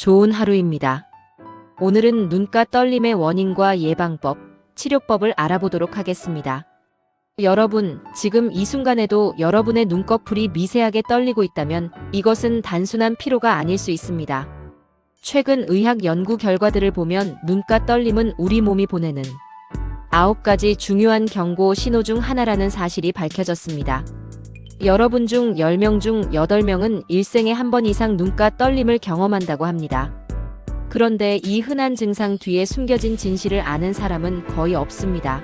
좋은 하루입니다. 오늘은 눈가 떨림의 원인과 예방법, 치료법을 알아보도록 하겠습니다. 여러분, 지금 이 순간에도 여러분의 눈꺼풀이 미세하게 떨리고 있다면 이것은 단순한 피로가 아닐 수 있습니다. 최근 의학 연구 결과들을 보면 눈가 떨림은 우리 몸이 보내는 9가지 중요한 경고 신호 중 하나라는 사실이 밝혀졌습니다. 여러분 중 10명 중 8명은 일생에 한 번 이상 눈가 떨림을 경험한다고 합니다. 그런데 이 흔한 증상 뒤에 숨겨진 진실을 아는 사람은 거의 없습니다.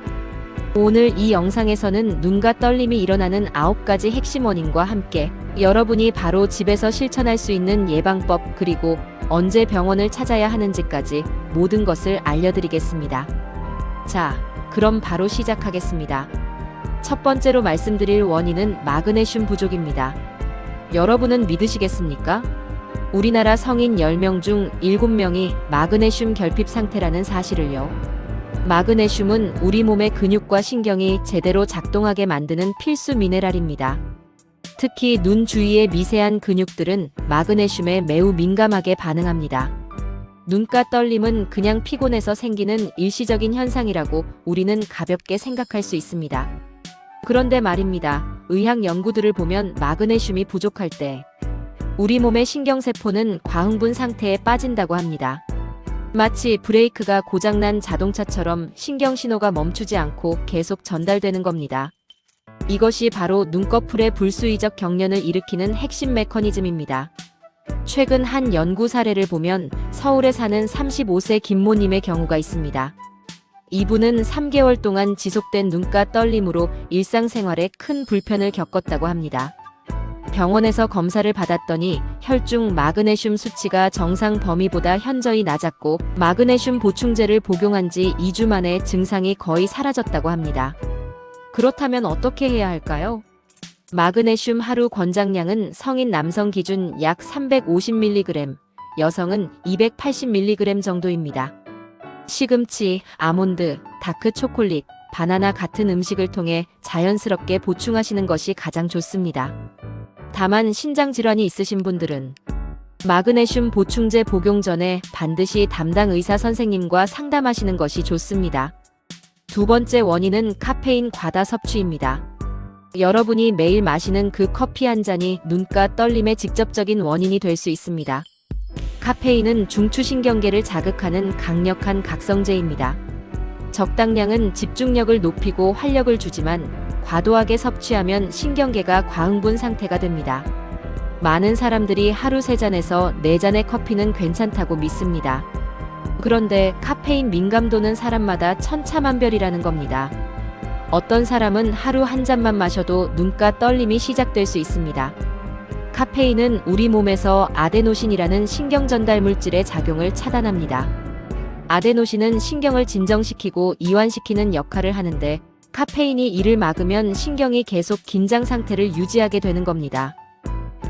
오늘 이 영상에서는 눈가 떨림이 일어나는 9가지 핵심 원인과 함께 여러분이 바로 집에서 실천할 수 있는 예방법, 그리고 언제 병원을 찾아야 하는지까지 모든 것을 알려드리겠습니다. 자, 그럼 바로 시작하겠습니다. 첫 번째로 말씀드릴 원인은 마그네슘 부족입니다. 여러분은 믿으시겠습니까? 우리나라 성인 10명 중 7명이 마그네슘 결핍 상태라는 사실을요. 마그네슘은 우리 몸의 근육과 신경이 제대로 작동하게 만드는 필수 미네랄입니다. 특히 눈 주위의 미세한 근육들은 마그네슘에 매우 민감하게 반응합니다. 눈가 떨림은 그냥 피곤해서 생기는 일시적인 현상이라고 우리는 가볍게 생각할 수 있습니다. 그런데 말입니다. 의학 연구들을 보면 마그네슘이 부족할 때 우리 몸의 신경세포는 과흥분 상태에 빠진다고 합니다. 마치 브레이크가 고장난 자동차처럼 신경신호가 멈추지 않고 계속 전달되는 겁니다. 이것이 바로 눈꺼풀의 불수의적 경련을 일으키는 핵심 메커니즘입니다. 최근 한 연구 사례를 보면 서울에 사는 35세 김모님의 경우가 있습니다. 이분은 3개월 동안 지속된 눈가 떨림으로 일상생활에 큰 불편을 겪었다고 합니다. 병원에서 검사를 받았더니 혈중 마그네슘 수치가 정상 범위보다 현저히 낮았고 마그네슘 보충제를 복용한 지 2주 만에 증상이 거의 사라졌다고 합니다. 그렇다면 어떻게 해야 할까요? 마그네슘 하루 권장량은 성인 남성 기준 약 350mg, 여성은 280mg 정도입니다. 시금치, 아몬드, 다크 초콜릿, 바나나 같은 음식을 통해 자연스럽게 보충하시는 것이 가장 좋습니다. 다만 신장 질환이 있으신 분들은 마그네슘 보충제 복용 전에 반드시 담당 의사 선생님과 상담하시는 것이 좋습니다. 두 번째 원인은 카페인 과다 섭취입니다. 여러분이 매일 마시는 그 커피 한 잔이 눈가 떨림의 직접적인 원인이 될 수 있습니다. 카페인은 중추신경계를 자극하는 강력한 각성제입니다. 적당량은 집중력을 높이고 활력을 주지만 과도하게 섭취하면 신경계가 과흥분 상태가 됩니다. 많은 사람들이 하루 3잔에서 4잔의 커피는 괜찮다고 믿습니다. 그런데 카페인 민감도는 사람마다 천차만별이라는 겁니다. 어떤 사람은 하루 한 잔만 마셔도 눈가 떨림이 시작될 수 있습니다. 카페인은 우리 몸에서 아데노신이라는 신경 전달 물질의 작용을 차단합니다. 아데노신은 신경을 진정시키고 이완시키는 역할을 하는데 카페인이 이를 막으면 신경이 계속 긴장 상태를 유지하게 되는 겁니다.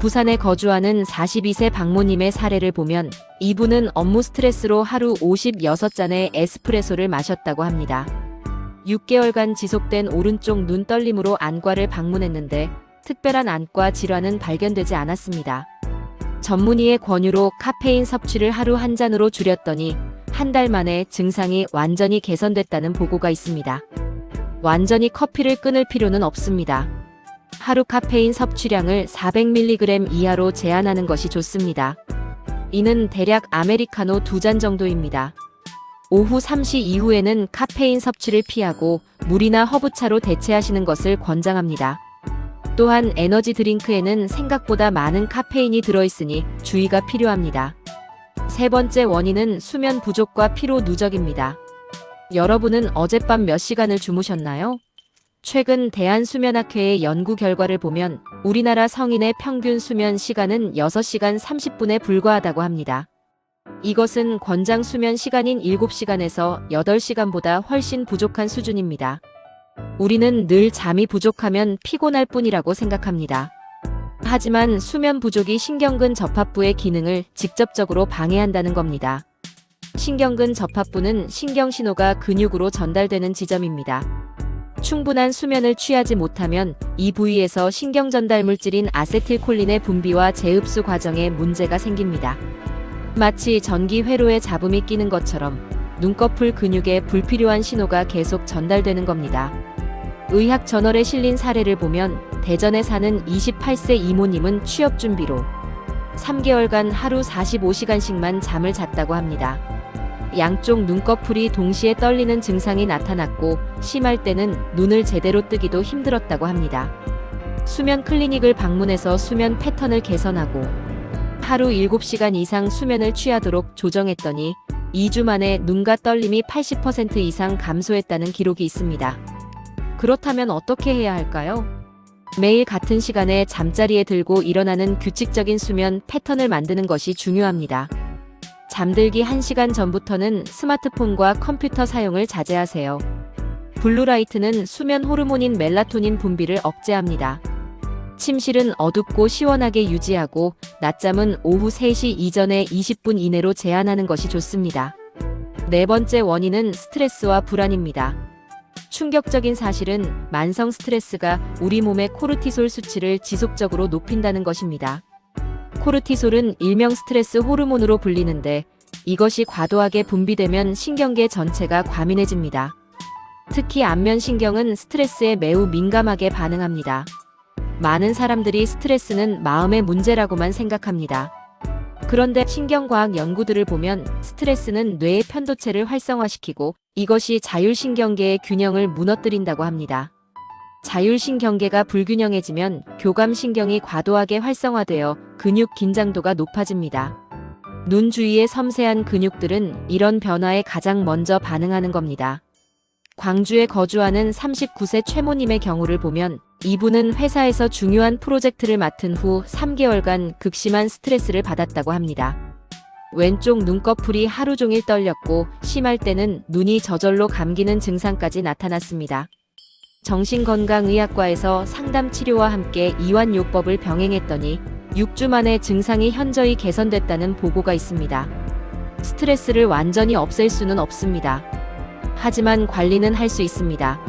부산에 거주하는 42세 박모님의 사례를 보면 이분은 업무 스트레스로 하루 56잔의 에스프레소를 마셨다고 합니다. 6개월간 지속된 오른쪽 눈 떨림으로 안과를 방문했는데 특별한 안과 질환은 발견되지 않았습니다. 전문의의 권유로 카페인 섭취를 하루 한 잔으로 줄였더니 한 달 만에 증상이 완전히 개선됐다는 보고가 있습니다. 완전히 커피를 끊을 필요는 없습니다. 하루 카페인 섭취량을 400mg 이하로 제한하는 것이 좋습니다. 이는 대략 아메리카노 2잔 정도입니다. 오후 3시 이후에는 카페인 섭취를 피하고 물이나 허브차로 대체하시는 것을 권장합니다. 또한 에너지 드링크에는 생각보다 많은 카페인이 들어있으니 주의가 필요합니다. 세 번째 원인은 수면 부족과 피로 누적입니다. 여러분은 어젯밤 몇 시간을 주무셨나요? 최근 대한수면학회의 연구 결과를 보면 우리나라 성인의 평균 수면 시간은 6시간 30분에 불과하다고 합니다. 이것은 권장 수면 시간인 7시간에서 8시간보다 훨씬 부족한 수준입니다. 우리는 늘 잠이 부족하면 피곤할 뿐이라고 생각합니다. 하지만 수면 부족이 신경근 접합부의 기능을 직접적으로 방해한다는 겁니다. 신경근 접합부는 신경신호가 근육으로 전달되는 지점입니다. 충분한 수면을 취하지 못하면 이 부위에서 신경전달 물질인 아세틸콜린의 분비와 재흡수 과정에 문제가 생깁니다. 마치 전기 회로에 잡음이 끼는 것처럼 눈꺼풀 근육에 불필요한 신호가 계속 전달되는 겁니다. 의학 저널에 실린 사례를 보면 대전에 사는 28세 이모님은 취업 준비로 3개월간 하루 45시간씩만 잠을 잤다고 합니다. 양쪽 눈꺼풀이 동시에 떨리는 증상이 나타났고 심할 때는 눈을 제대로 뜨기도 힘들었다고 합니다. 수면 클리닉을 방문해서 수면 패턴을 개선하고 하루 7시간 이상 수면을 취하도록 조정했더니 2주 만에 눈가 떨림이 80% 이상 감소했다는 기록이 있습니다. 그렇다면 어떻게 해야 할까요? 매일 같은 시간에 잠자리에 들고 일어나는 규칙적인 수면 패턴을 만드는 것이 중요합니다. 잠들기 1시간 전부터는 스마트폰과 컴퓨터 사용을 자제하세요. 블루라이트는 수면 호르몬인 멜라토닌 분비를 억제합니다. 침실은 어둡고 시원하게 유지하고 낮잠은 오후 3시 이전에 20분 이내로 제한하는 것이 좋습니다. 네 번째 원인은 스트레스와 불안입니다. 충격적인 사실은 만성 스트레스가 우리 몸의 코르티솔 수치를 지속적으로 높인다는 것입니다. 코르티솔은 일명 스트레스 호르몬으로 불리는데 이것이 과도하게 분비되면 신경계 전체가 과민해집니다. 특히 안면신경은 스트레스에 매우 민감하게 반응합니다. 많은 사람들이 스트레스는 마음의 문제라고만 생각합니다. 그런데 신경과학 연구들을 보면 스트레스는 뇌의 편도체를 활성화시키고 이것이 자율신경계의 균형을 무너뜨린다고 합니다. 자율신경계가 불균형해지면 교감신경이 과도하게 활성화되어 근육 긴장도가 높아집니다. 눈 주위의 섬세한 근육들은 이런 변화에 가장 먼저 반응하는 겁니다. 광주에 거주하는 39세 최모님의 경우를 보면 이분은 회사에서 중요한 프로젝트를 맡은 후 3개월간 극심한 스트레스를 받았다고 합니다. 왼쪽 눈꺼풀이 하루 종일 떨렸고 심할 때는 눈이 저절로 감기는 증상까지 나타났습니다. 정신건강의학과에서 상담치료와 함께 이완요법을 병행했더니 6주 만에 증상이 현저히 개선됐다는 보고가 있습니다. 스트레스를 완전히 없앨 수는 없습니다. 하지만 관리는 할 수 있습니다.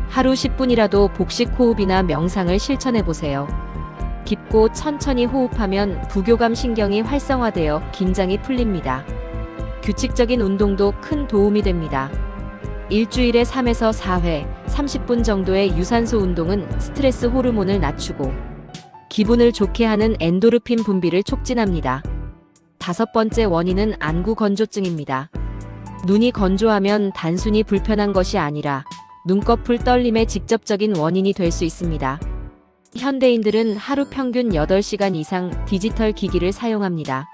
하루 10분이라도 복식 호흡이나 명상을 실천해보세요. 깊고 천천히 호흡하면 부교감 신경이 활성화되어 긴장이 풀립니다. 규칙적인 운동도 큰 도움이 됩니다. 일주일에 3에서 4회, 30분 정도의 유산소 운동은 스트레스 호르몬을 낮추고 기분을 좋게 하는 엔도르핀 분비를 촉진합니다. 다섯 번째 원인은 안구 건조증입니다. 눈이 건조하면 단순히 불편한 것이 아니라 눈꺼풀 떨림의 직접적인 원인이 될 수 있습니다. 현대인들은 하루 평균 8시간 이상 디지털 기기를 사용합니다.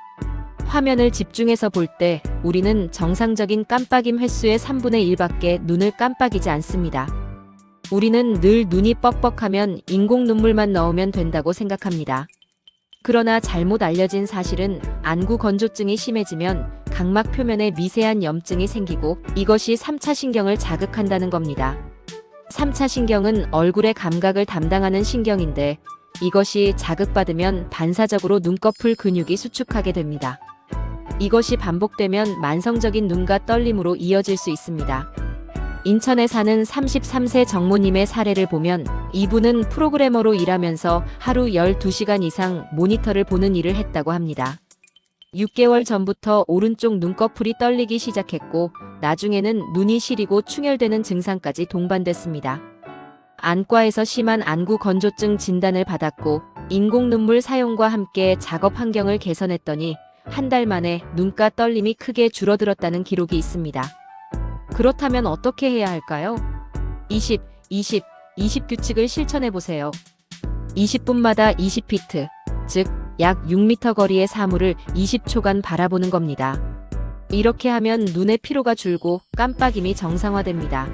화면을 집중해서 볼 때 우리는 정상적인 깜빡임 횟수의 3분의 1밖에 눈을 깜빡이지 않습니다. 우리는 늘 눈이 뻑뻑하면 인공 눈물만 넣으면 된다고 생각합니다. 그러나 잘못 알려진 사실은 안구 건조증이 심해지면 각막 표면에 미세한 염증이 생기고 이것이 3차 신경을 자극한다는 겁니다. 3차 신경은 얼굴의 감각을 담당하는 신경인데 이것이 자극받으면 반사적으로 눈꺼풀 근육이 수축하게 됩니다. 이것이 반복되면 만성적인 눈가 떨림으로 이어질 수 있습니다. 인천에 사는 33세 정모님의 사례를 보면 이분은 프로그래머로 일하면서 하루 12시간 이상 모니터를 보는 일을 했다고 합니다. 6개월 전부터 오른쪽 눈꺼풀이 떨리기 시작했고 나중에는 눈이 시리고 충혈되는 증상까지 동반됐습니다. 안과에서 심한 안구 건조증 진단을 받았고 인공 눈물 사용과 함께 작업 환경을 개선했더니 한 달 만에 눈가 떨림이 크게 줄어들었다는 기록이 있습니다. 그렇다면 어떻게 해야 할까요? 20 규칙을 실천해보세요. 20분마다 20피트, 즉 약 6m 거리의 사물을 20초간 바라보는 겁니다. 이렇게 하면 눈의 피로가 줄고 깜빡임이 정상화됩니다.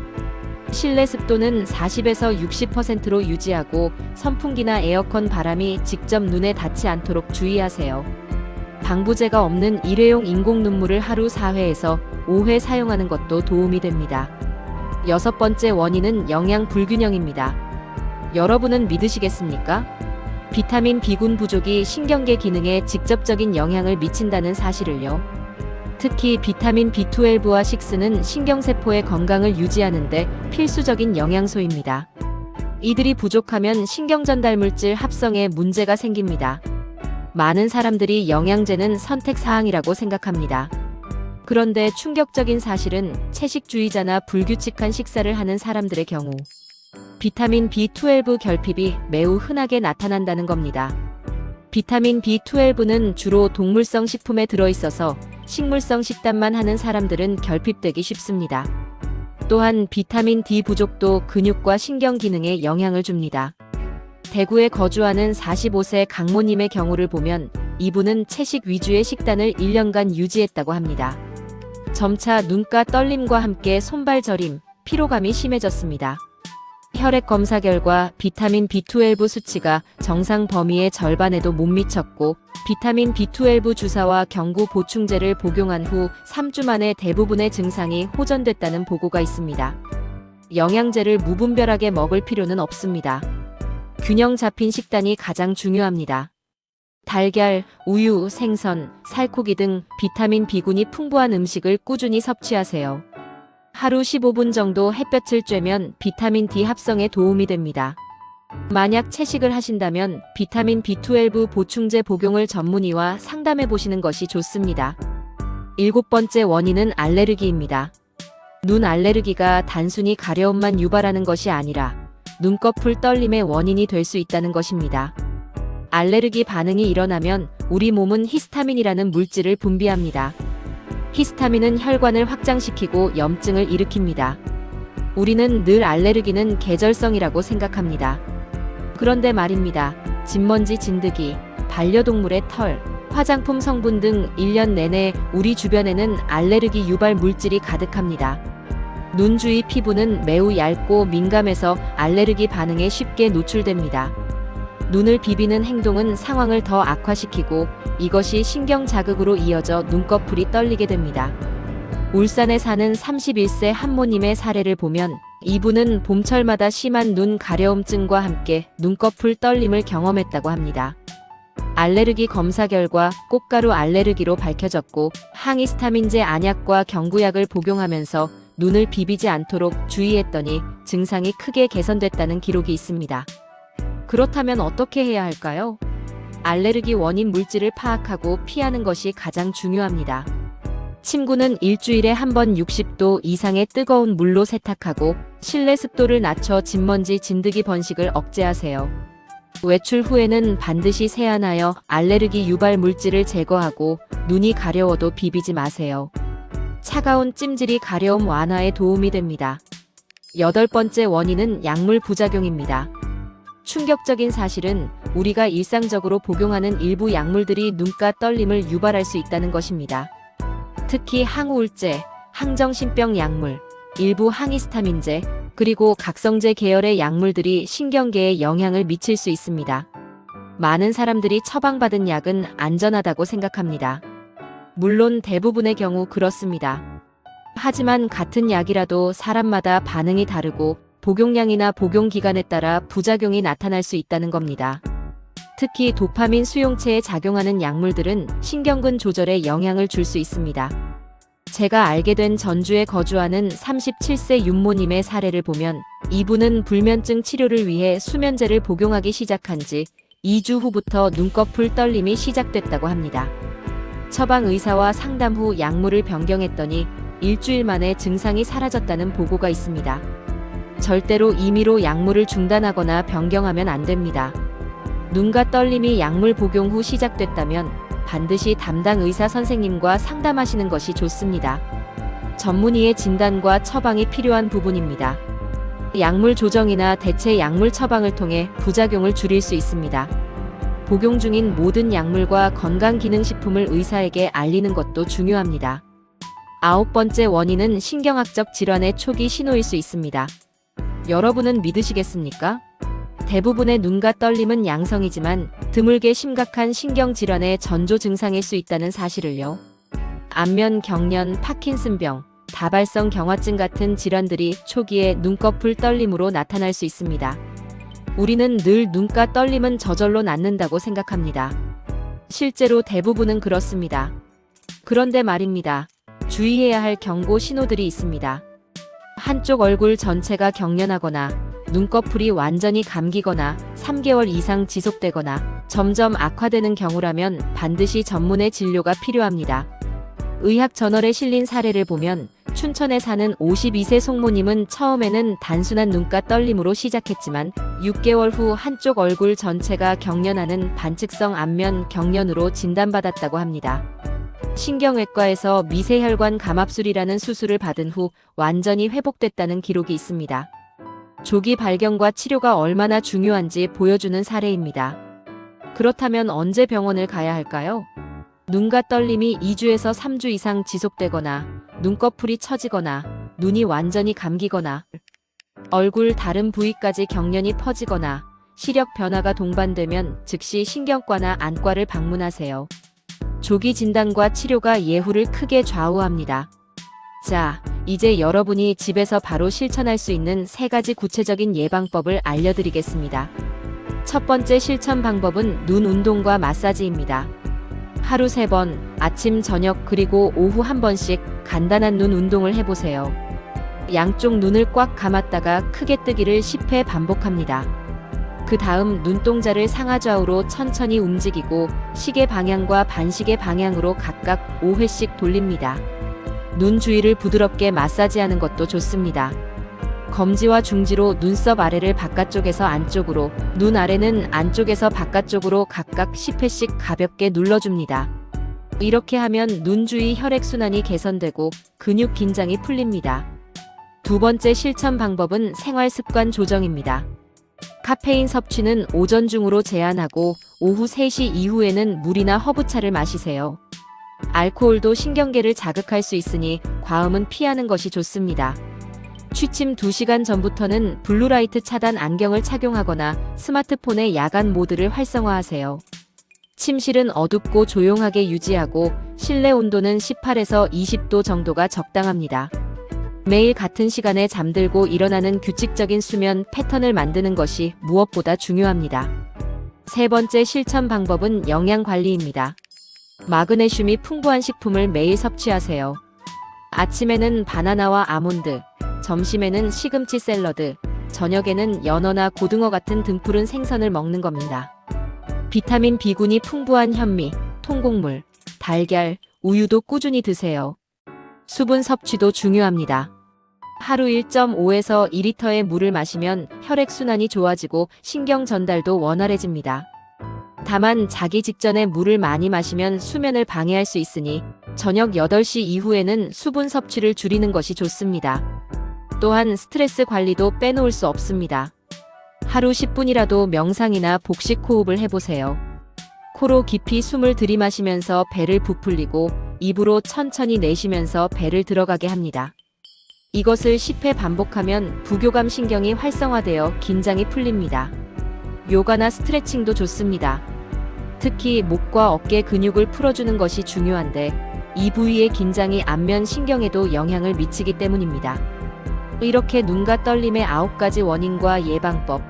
실내 습도는 40에서 60%로 유지하고 선풍기나 에어컨 바람이 직접 눈에 닿지 않도록 주의하세요. 방부제가 없는 일회용 인공 눈물을 하루 4회에서 5회 사용하는 것도 도움이 됩니다. 여섯 번째 원인은 영양 불균형입니다. 여러분은 믿으시겠습니까? 비타민 B군 부족이 신경계 기능에 직접적인 영향을 미친다는 사실을요. 특히 비타민 B12와 6는 신경세포의 건강을 유지하는데 필수적인 영양소입니다. 이들이 부족하면 신경전달물질 합성에 문제가 생깁니다. 많은 사람들이 영양제는 선택사항이라고 생각합니다. 그런데 충격적인 사실은 채식주의자나 불규칙한 식사를 하는 사람들의 경우 비타민 B12 결핍이 매우 흔하게 나타난다는 겁니다. 비타민 B12는 주로 동물성 식품에 들어있어서 식물성 식단만 하는 사람들은 결핍되기 쉽습니다. 또한 비타민 D 부족도 근육과 신경 기능에 영향을 줍니다. 대구에 거주하는 45세 강모님의 경우를 보면 이분은 채식 위주의 식단을 1년간 유지했다고 합니다. 점차 눈가 떨림과 함께 손발 저림, 피로감이 심해졌습니다. 혈액 검사 결과 비타민 B12 수치가 정상 범위의 절반에도 못 미쳤고 비타민 B12 주사와 경구 보충제를 복용한 후 3주 만에 대부분의 증상이 호전됐다는 보고가 있습니다. 영양제를 무분별하게 먹을 필요는 없습니다. 균형 잡힌 식단이 가장 중요합니다. 달걀, 우유, 생선, 살코기 등 비타민 B군이 풍부한 음식을 꾸준히 섭취하세요. 하루 15분 정도 햇볕을 쬐면 비타민 D 합성에 도움이 됩니다. 만약 채식을 하신다면 비타민 B12 보충제 복용을 전문의와 상담해 보시는 것이 좋습니다. 7번째 원인은 알레르기입니다. 눈 알레르기가 단순히 가려움만 유발하는 것이 아니라 눈꺼풀 떨림의 원인이 될 수 있다는 것입니다. 알레르기 반응이 일어나면 우리 몸은 히스타민이라는 물질을 분비합니다. 히스타민은 혈관을 확장시키고 염증을 일으킵니다. 우리는 늘 알레르기는 계절성이라고 생각합니다. 그런데 말입니다. 진먼지 진드기, 반려동물의 털, 화장품 성분 등 1년 내내 우리 주변에는 알레르기 유발 물질이 가득합니다. 눈 주위 피부는 매우 얇고 민감해서 알레르기 반응에 쉽게 노출됩니다. 눈을 비비는 행동은 상황을 더 악화시키고 이것이 신경 자극으로 이어져 눈꺼풀이 떨리게 됩니다. 울산에 사는 31세 한모님의 사례를 보면 이분은 봄철마다 심한 눈 가려움증과 함께 눈꺼풀 떨림을 경험했다고 합니다. 알레르기 검사 결과 꽃가루 알레르기로 밝혀졌고 항히스타민제 안약과 경구약을 복용하면서 눈을 비비지 않도록 주의했더니 증상이 크게 개선됐다는 기록이 있습니다. 그렇다면 어떻게 해야 할까요? 알레르기 원인 물질을 파악하고 피하는 것이 가장 중요합니다. 침구는 일주일에 한 번 60도 이상의 뜨거운 물로 세탁하고 실내 습도를 낮춰 진먼지 진드기 번식을 억제하세요. 외출 후에는 반드시 세안하여 알레르기 유발 물질을 제거하고 눈이 가려워도 비비지 마세요. 차가운 찜질이 가려움 완화에 도움이 됩니다. 8번째 원인은 약물 부작용입니다. 충격적인 사실은 우리가 일상적으로 복용하는 일부 약물들이 눈가 떨림을 유발할 수 있다는 것입니다. 특히 항우울제, 항정신병 약물, 일부 항히스타민제, 그리고 각성제 계열의 약물들이 신경계에 영향을 미칠 수 있습니다. 많은 사람들이 처방받은 약은 안전하다고 생각합니다. 물론 대부분의 경우 그렇습니다. 하지만 같은 약이라도 사람마다 반응이 다르고 복용량이나 복용 기간에 따라 부작용이 나타날 수 있다는 겁니다. 특히 도파민 수용체에 작용하는 약물들은 신경근 조절에 영향을 줄 수 있습니다. 제가 알게 된 전주에 거주하는 37세 윤모님의 사례를 보면 이분은 불면증 치료를 위해 수면제를 복용하기 시작한 지 2주 후부터 눈꺼풀 떨림이 시작됐다고 합니다. 처방 의사와 상담 후 약물을 변경했더니 일주일 만에 증상이 사라졌다는 보고가 있습니다. 절대로 임의로 약물을 중단하거나 변경하면 안 됩니다. 눈가 떨림이 약물 복용 후 시작됐다면 반드시 담당 의사 선생님과 상담하시는 것이 좋습니다. 전문의의 진단과 처방이 필요한 부분입니다. 약물 조정이나 대체 약물 처방을 통해 부작용을 줄일 수 있습니다. 복용 중인 모든 약물과 건강기능식품을 의사에게 알리는 것도 중요합니다. 9번째 원인은 신경학적 질환의 초기 신호일 수 있습니다. 여러분은 믿으시겠습니까? 대부분의 눈가 떨림은 양성이지만 드물게 심각한 신경질환의 전조 증상일 수 있다는 사실을요. 안면 경련, 파킨슨병, 다발성 경화증 같은 질환들이 초기에 눈꺼풀 떨림으로 나타날 수 있습니다. 우리는 늘 눈가 떨림은 저절로 낫는다고 생각합니다. 실제로 대부분은 그렇습니다. 그런데 말입니다. 주의해야 할 경고 신호들이 있습니다. 한쪽 얼굴 전체가 경련하거나 눈꺼풀이 완전히 감기거나 3개월 이상 지속되거나 점점 악화되는 경우라면 반드시 전문의 진료가 필요합니다. 의학저널에 실린 사례를 보면 춘천에 사는 52세 송모님은 처음에는 단순한 눈가 떨림으로 시작했지만 6개월 후 한쪽 얼굴 전체가 경련하는 반측성 안면 경련으로 진단받았다고 합니다. 신경외과에서 미세혈관 감압술이라는 수술을 받은 후 완전히 회복됐다는 기록이 있습니다. 조기 발견과 치료가 얼마나 중요한지 보여주는 사례입니다. 그렇다면 언제 병원을 가야 할까요? 눈가 떨림이 2주에서 3주 이상 지속되거나 눈꺼풀이 처지거나 눈이 완전히 감기거나 얼굴 다른 부위까지 경련이 퍼지거나 시력 변화가 동반되면 즉시 신경과나 안과를 방문하세요. 조기 진단과 치료가 예후를 크게 좌우합니다. 자, 이제 여러분이 집에서 바로 실천할 수 있는 3가지 구체적인 예방법을 알려드리겠습니다. 첫 번째 실천 방법은 눈 운동과 마사지입니다. 하루 3번, 아침, 저녁 그리고 오후 1번씩 간단한 눈 운동을 해보세요. 양쪽 눈을 꽉 감았다가 크게 뜨기를 10회 반복합니다. 그 다음 눈동자를 상하좌우로 천천히 움직이고 시계 방향과 반시계 방향으로 각각 5회씩 돌립니다. 눈 주위를 부드럽게 마사지하는 것도 좋습니다. 검지와 중지로 눈썹 아래를 바깥쪽에서 안쪽으로, 눈 아래는 안쪽에서 바깥쪽으로 각각 10회씩 가볍게 눌러줍니다. 이렇게 하면 눈 주위 혈액순환이 개선되고 근육 긴장이 풀립니다. 두 번째 실천 방법은 생활 습관 조정입니다. 카페인 섭취는 오전 중으로 제한하고 오후 3시 이후에는 물이나 허브차를 마시세요. 알코올도 신경계를 자극할 수 있으니 과음은 피하는 것이 좋습니다. 취침 2시간 전부터는 블루라이트 차단 안경을 착용하거나 스마트폰의 야간 모드를 활성화하세요. 침실은 어둡고 조용하게 유지하고 실내 온도는 18에서 20도 정도가 적당합니다. 매일 같은 시간에 잠들고 일어나는 규칙적인 수면 패턴을 만드는 것이 무엇보다 중요합니다. 세 번째 실천 방법은 영양 관리입니다. 마그네슘이 풍부한 식품을 매일 섭취하세요. 아침에는 바나나와 아몬드, 점심에는 시금치 샐러드, 저녁에는 연어나 고등어 같은 등푸른 생선을 먹는 겁니다. 비타민 B군이 풍부한 현미, 통곡물, 달걀, 우유도 꾸준히 드세요. 수분 섭취도 중요합니다. 하루 1.5에서 2리터의 물을 마시면 혈액순환이 좋아지고 신경 전달도 원활해집니다. 다만 자기 직전에 물을 많이 마시면 수면을 방해할 수 있으니 저녁 8시 이후에는 수분 섭취를 줄이는 것이 좋습니다. 또한 스트레스 관리도 빼놓을 수 없습니다. 하루 10분이라도 명상이나 복식 호흡을 해보세요. 코로 깊이 숨을 들이마시면서 배를 부풀리고 입으로 천천히 내쉬면서 배를 들어가게 합니다. 이것을 10회 반복하면 부교감 신경이 활성화되어 긴장이 풀립니다. 요가나 스트레칭도 좋습니다. 특히 목과 어깨 근육을 풀어주는 것이 중요한데 이 부위의 긴장이 안면 신경에도 영향을 미치기 때문입니다. 이렇게 눈가 떨림의 9가지 원인과 예방법,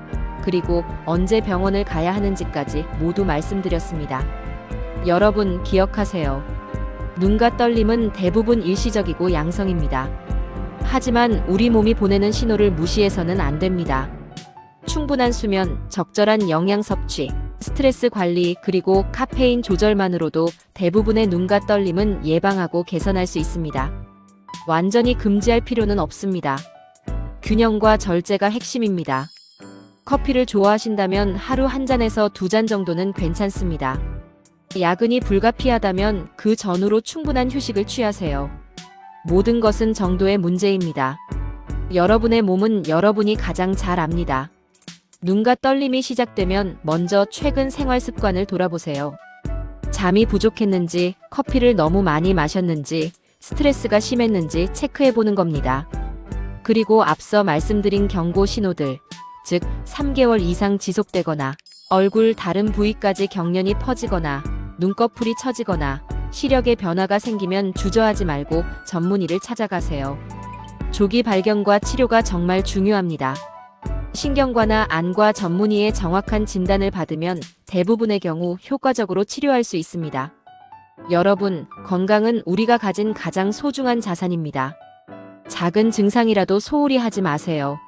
그리고 언제 병원을 가야 하는지까지 모두 말씀드렸습니다. 여러분 기억하세요. 눈가 떨림은 대부분 일시적이고 양성입니다. 하지만 우리 몸이 보내는 신호를 무시해서는 안 됩니다. 충분한 수면, 적절한 영양 섭취, 스트레스 관리, 그리고 카페인 조절만으로도 대부분의 눈가 떨림은 예방하고 개선할 수 있습니다. 완전히 금지할 필요는 없습니다. 균형과 절제가 핵심입니다. 커피를 좋아하신다면 하루 1잔에서 2잔 정도는 괜찮습니다. 야근이 불가피하다면 그 전후로 충분한 휴식을 취하세요. 모든 것은 정도의 문제입니다. 여러분의 몸은 여러분이 가장 잘 압니다. 눈가 떨림이 시작되면 먼저 최근 생활 습관을 돌아보세요. 잠이 부족했는지, 커피를 너무 많이 마셨는지, 스트레스가 심했는지 체크해보는 겁니다. 그리고 앞서 말씀드린 경고 신호들, 즉 3개월 이상 지속되거나 얼굴 다른 부위까지 경련이 퍼지거나 눈꺼풀이 처지거나 시력에 변화가 생기면 주저하지 말고 전문의를 찾아가세요. 조기 발견과 치료가 정말 중요합니다. 신경과나 안과 전문의의 정확한 진단을 받으면 대부분의 경우 효과적으로 치료할 수 있습니다. 여러분, 건강은 우리가 가진 가장 소중한 자산입니다. 작은 증상이라도 소홀히 하지 마세요.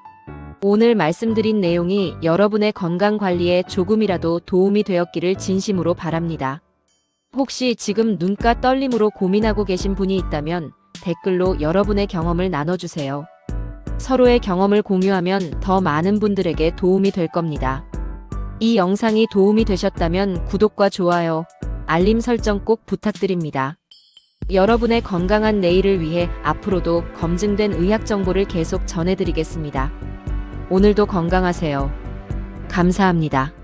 오늘 말씀드린 내용이 여러분의 건강 관리에 조금이라도 도움이 되었기를 진심으로 바랍니다. 혹시 지금 눈가 떨림으로 고민하고 계신 분이 있다면 댓글로 여러분의 경험을 나눠주세요. 서로의 경험을 공유하면 더 많은 분들에게 도움이 될 겁니다. 이 영상이 도움이 되셨다면 구독과 좋아요, 알림 설정 꼭 부탁드립니다. 여러분의 건강한 내일을 위해 앞으로도 검증된 의학 정보를 계속 전해드리겠습니다. 오늘도 건강하세요. 감사합니다.